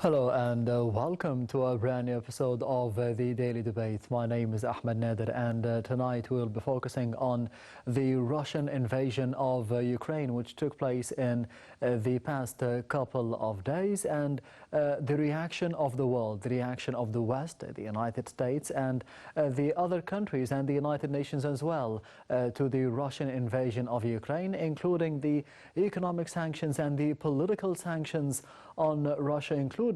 Hello and welcome to a brand new episode of the Daily Debate. My name is Ahmed Nader, and tonight we'll be focusing on the Russian invasion of Ukraine, which took place in the past couple of days, and the reaction of the world, the reaction of the West, the United States and the other countries and the United Nations as well to the Russian invasion of Ukraine, including the economic sanctions and the political sanctions on Russia, including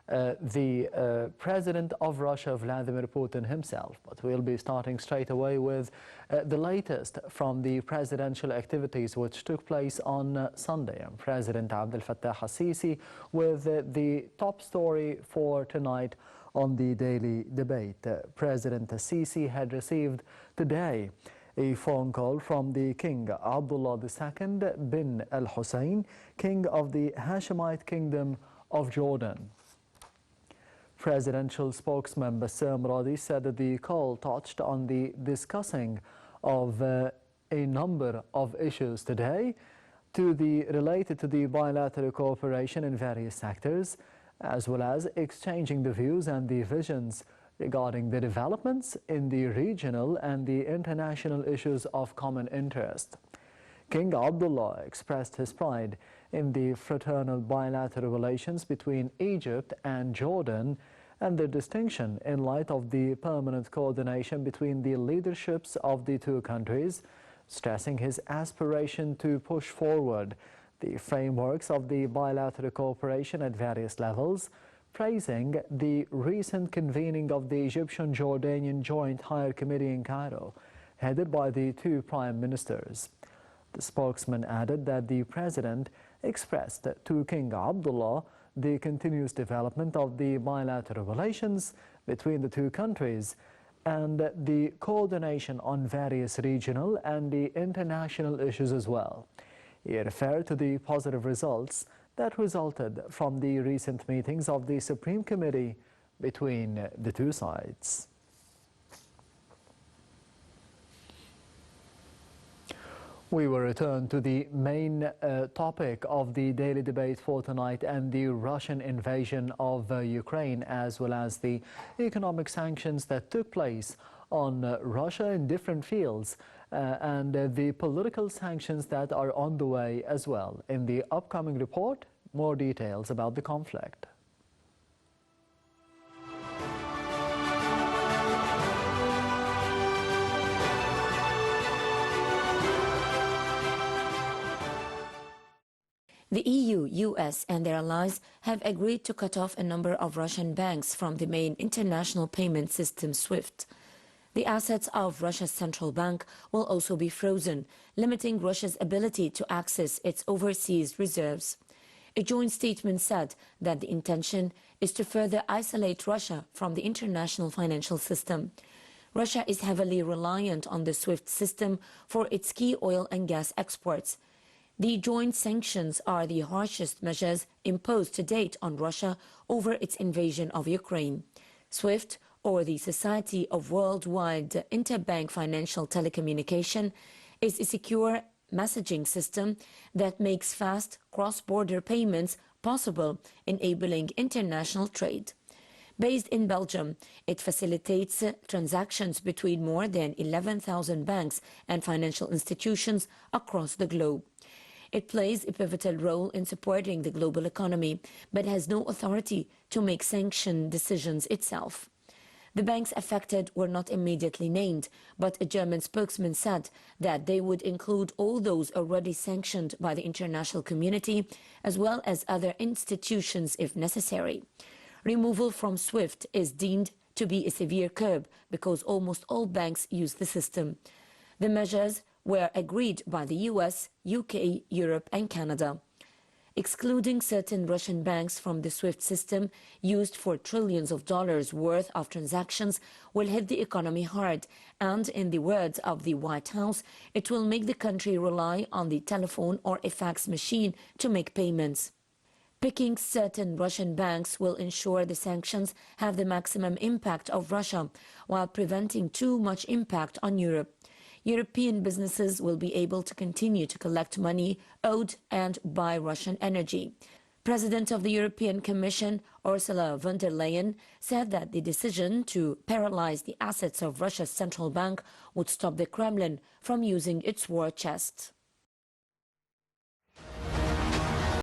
the President of Russia, Vladimir Putin himself. But we'll be starting straight away with the latest from the presidential activities which took place on Sunday. And President Abdel Fattah al-Sisi with the top story for tonight on the Daily Debate. President al-Sisi had received today a phone call from the King Abdullah II bin al-Hussein, King of the Hashemite Kingdom of Jordan. Presidential spokesman Bassem Radi said that the call touched on the discussing of a number of issues today related to the bilateral cooperation in various sectors, as well as exchanging the views and the visions regarding the developments in the regional and the international issues of common interest. King Abdullah expressed his pride in the fraternal bilateral relations between Egypt and Jordan and their distinction in light of the permanent coordination between the leaderships of the two countries, stressing his aspiration to push forward the frameworks of the bilateral cooperation at various levels, praising the recent convening of the Egyptian-Jordanian Joint Higher Committee in Cairo, headed by the two prime ministers. The spokesman added that the president expressed to King Abdullah the continuous development of the bilateral relations between the two countries and the coordination on various regional and the international issues as well. He referred to the positive results that resulted from the recent meetings of the Supreme Committee between the two sides. We will return to the main topic of the Daily Debate for tonight and the Russian invasion of Ukraine, as well as the economic sanctions that took place on Russia in different fields and the political sanctions that are on the way as well. In the upcoming report, more details about the conflict. The EU, US and their allies have agreed to cut off a number of Russian banks from the main international payment system SWIFT. The assets of Russia's central bank will also be frozen, limiting Russia's ability to access its overseas reserves. A joint statement said that the intention is to further isolate Russia from the international financial system. Russia is heavily reliant on the SWIFT system for its key oil and gas exports. The joint sanctions are the harshest measures imposed to date on Russia over its invasion of Ukraine. SWIFT, or the Society of Worldwide Interbank Financial Telecommunication, is a secure messaging system that makes fast cross-border payments possible, enabling international trade. Based in Belgium, it facilitates transactions between more than 11,000 banks and financial institutions across the globe. It plays a pivotal role in supporting the global economy, but has no authority to make sanction decisions itself. The banks affected were not immediately named, but a German spokesman said that they would include all those already sanctioned by the international community, as well as other institutions if necessary. Removal from SWIFT is deemed to be a severe curb because almost all banks use the system. The measures were agreed by the US, UK, Europe and Canada. Excluding certain Russian banks from the SWIFT system used for trillions of dollars worth of transactions will hit the economy hard, and in the words of the White House, it will make the country rely on the telephone or a fax machine to make payments. Picking certain Russian banks will ensure the sanctions have the maximum impact of Russia, while preventing too much impact on Europe. European businesses will be able to continue to collect money owed and buy Russian energy. President of the European Commission, Ursula von der Leyen, said that the decision to paralyze the assets of Russia's central bank would stop the Kremlin from using its war chest.